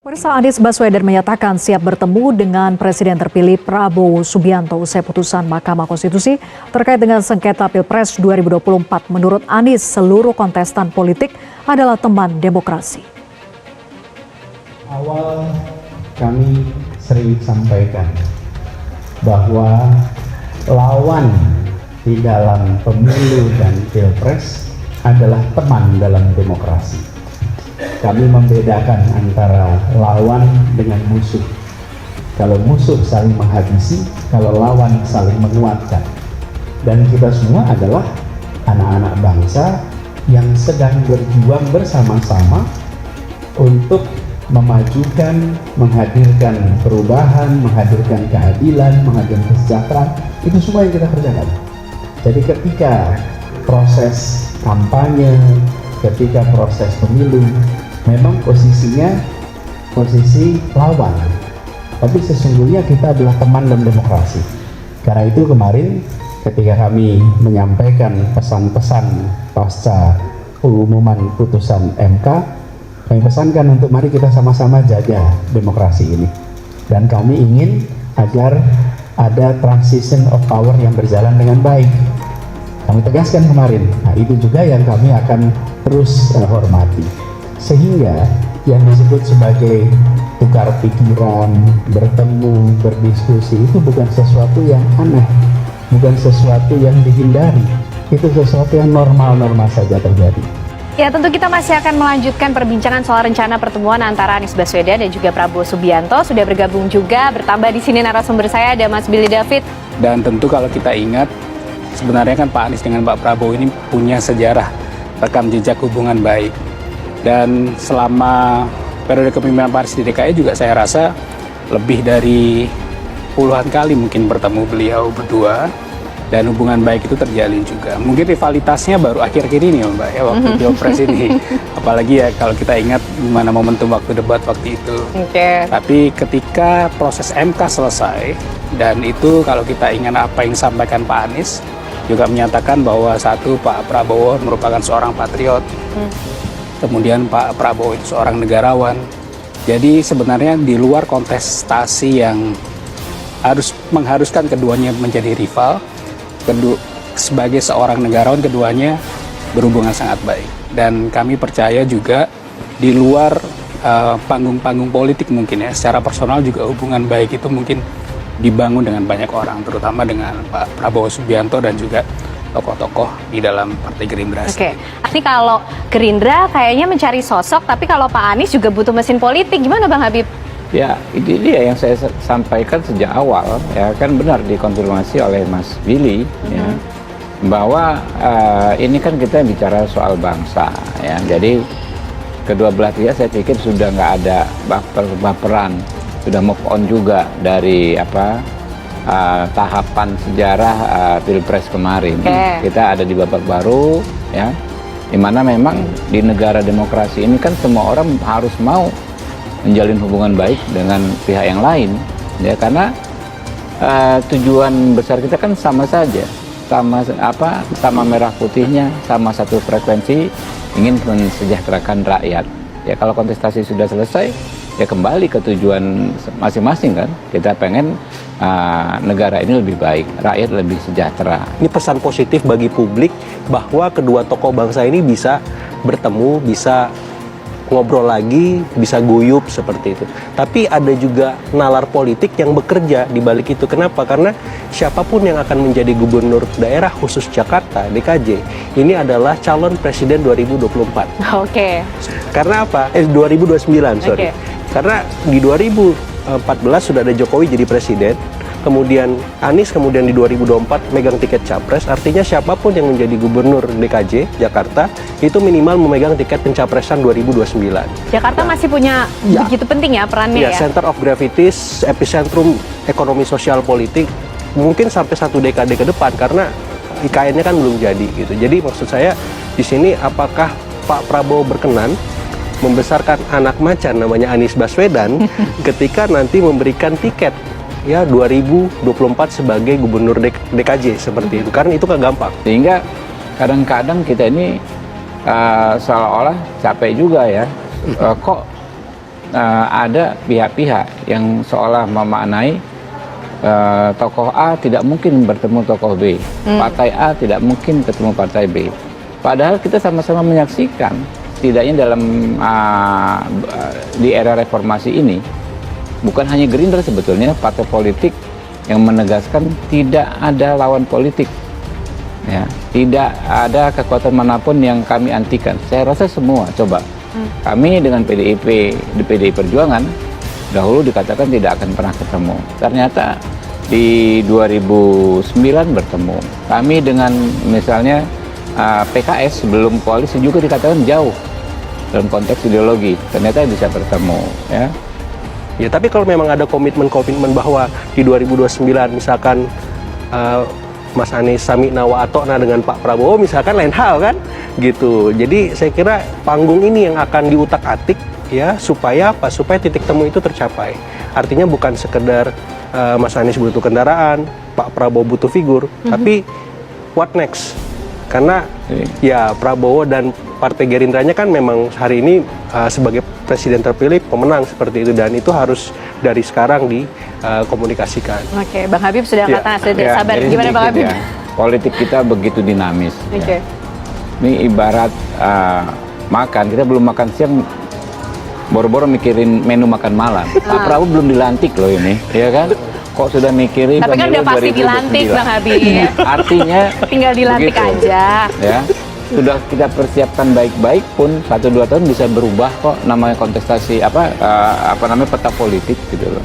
Pemirsa, Anies Baswedan menyatakan siap bertemu dengan Presiden terpilih Prabowo Subianto usai putusan Mahkamah Konstitusi terkait dengan sengketa Pilpres 2024. Menurut Anies, seluruh kontestan politik adalah teman demokrasi. Awal kami sering sampaikan bahwa lawan di dalam pemilu dan Pilpres adalah teman dalam demokrasi. Kami membedakan antara lawan dengan musuh. Kalau musuh saling menghabisi, kalau lawan saling menguatkan. Dan kita semua adalah anak-anak bangsa yang sedang berjuang bersama-sama untuk memajukan, menghadirkan perubahan, menghadirkan keadilan, menghadirkan kesejahteraan. Itu semua yang kita kerjakan. Jadi ketika proses kampanye, ketika proses pemilu, memang posisinya posisi lawan, tapi sesungguhnya kita adalah teman dalam demokrasi. Karena itu kemarin ketika kami menyampaikan pesan-pesan pasca pengumuman putusan MK, kami pesankan untuk mari kita sama-sama jaga demokrasi ini, dan kami ingin agar ada transition of power yang berjalan dengan baik. Kami tegaskan kemarin, nah itu juga yang kami akan terus hormati. Sehingga yang disebut sebagai tukar pikiran, bertemu, berdiskusi itu bukan sesuatu yang aneh, bukan sesuatu yang dihindari, itu sesuatu yang normal-normal saja terjadi. Ya, tentu kita masih akan melanjutkan perbincangan soal rencana pertemuan antara Anies Baswedan dan juga Prabowo Subianto. Sudah bergabung juga, bertambah di sini narasumber saya ada Mas Billy David. Dan tentu kalau kita ingat, sebenarnya kan Pak Anies dengan Pak Prabowo ini punya sejarah rekam jejak hubungan baik. Dan selama periode kepemimpinan Pak Anies di DKI juga saya rasa lebih dari puluhan kali mungkin bertemu beliau berdua, dan hubungan baik itu terjalin juga. Mungkin rivalitasnya baru akhir-akhir ini Mbak ya, waktu Pilpres ini. Apalagi ya kalau kita ingat gimana momentum waktu debat waktu itu. Tapi ketika proses MK selesai, dan itu kalau kita ingat apa yang disampaikan Pak Anies, juga menyatakan bahwa satu, Pak Prabowo merupakan seorang patriot. Kemudian Pak Prabowo itu seorang negarawan. Jadi sebenarnya di luar kontestasi yang mengharuskan keduanya menjadi rival, sebagai seorang negarawan keduanya berhubungan sangat baik. Dan kami percaya juga di luar panggung-panggung politik mungkin ya, secara personal juga hubungan baik itu mungkin dibangun dengan banyak orang, terutama dengan Pak Prabowo Subianto dan juga tokoh-tokoh di dalam Partai Gerindra. Oke, ini kalau Gerindra kayaknya mencari sosok, tapi kalau Pak Anies juga butuh mesin politik. Gimana Bang Habib? Ya, ini dia yang saya sampaikan sejak awal, ya kan benar dikonfirmasi oleh Mas Billy, ya, bahwa ini kan kita bicara soal bangsa, ya. Jadi kedua belah pihak saya pikir sudah nggak ada baperan, sudah move on juga dari tahapan sejarah Pilpres kemarin. Kita ada di babak baru, ya, dimana memang di negara demokrasi ini kan semua orang harus mau menjalin hubungan baik dengan pihak yang lain, ya, karena tujuan besar kita kan sama saja, sama merah putihnya, sama satu frekuensi, ingin mensejahterakan rakyat. Ya, kalau kontestasi sudah selesai, ya kembali ke tujuan masing-masing kan. Kita pengen negara ini lebih baik, rakyat lebih sejahtera. Ini pesan positif bagi publik bahwa kedua tokoh bangsa ini bisa bertemu, bisa ngobrol lagi, bisa guyup seperti itu. Tapi ada juga nalar politik yang bekerja di balik itu. Kenapa? Karena siapapun yang akan menjadi gubernur daerah khusus Jakarta, DKJ, ini adalah calon presiden 2024. Karena apa? 2029, sorry. Karena di 2014 sudah ada Jokowi jadi presiden, kemudian Anies kemudian di 2024 megang tiket capres, artinya siapapun yang menjadi gubernur DKJ Jakarta itu minimal memegang tiket pencapresan 2029. Jakarta masih punya begitu penting ya perannya ya? Center of gravity, epicentrum ekonomi sosial politik, mungkin sampai 1 dekade ke depan, karena IKN-nya kan belum jadi gitu. Jadi maksud saya di sini, apakah Pak Prabowo berkenan membesarkan anak macan namanya Anies Baswedan ketika nanti memberikan tiket ya 2024 sebagai gubernur DKJ seperti itu, karena itu kan gampang. Sehingga kadang-kadang kita ini seolah-olah capek juga ya, kok ada pihak-pihak yang seolah memaknai tokoh A tidak mungkin bertemu tokoh B, partai A tidak mungkin ketemu partai B. Padahal kita sama-sama menyaksikan, setidaknya dalam di era reformasi ini, bukan hanya Gerindra sebetulnya, partai politik yang menegaskan tidak ada lawan politik, ya, tidak ada kekuatan manapun yang kami antikan. Saya rasa semua coba. Kami dengan PDIP di PDI Perjuangan dahulu dikatakan tidak akan pernah ketemu. Ternyata di 2009 bertemu. Kami dengan misalnya PKS sebelum koalisi juga dikatakan jauh dalam konteks ideologi. Ternyata bisa bertemu, ya. Ya, tapi kalau memang ada komitmen bahwa di 2029 misalkan Mas Anies Samikna wa Atokna dengan Pak Prabowo misalkan lain hal kan, gitu. Jadi saya kira panggung ini yang akan diutak-atik ya, supaya apa? Supaya titik temu itu tercapai. Artinya bukan sekedar Mas Anies butuh kendaraan, Pak Prabowo butuh figur, tapi what next? Karena ya Prabowo dan Partai Gerindranya kan memang hari ini sebagai presiden terpilih pemenang seperti itu, dan itu harus dari sekarang dikomunikasikan. Oke, Bang Habib sudah angkat tangan, sudah sabar. jadi Gimana Bang Habib? sedikit ya, politik kita begitu dinamis. Oke. Ini ibarat makan, kita belum makan siang, boro-boro mikirin menu makan malam. Pak Prabowo belum dilantik loh ini, ya kan? Kok sudah mikirin Tapi kan pemilu udah pasti 2029. dilantik Bang Habib. Artinya Tinggal dilantik begitu, aja. ya. Sudah kita persiapkan baik-baik pun 1-2 tahun bisa berubah kok, namanya kontestasi apa namanya peta politik gitu loh.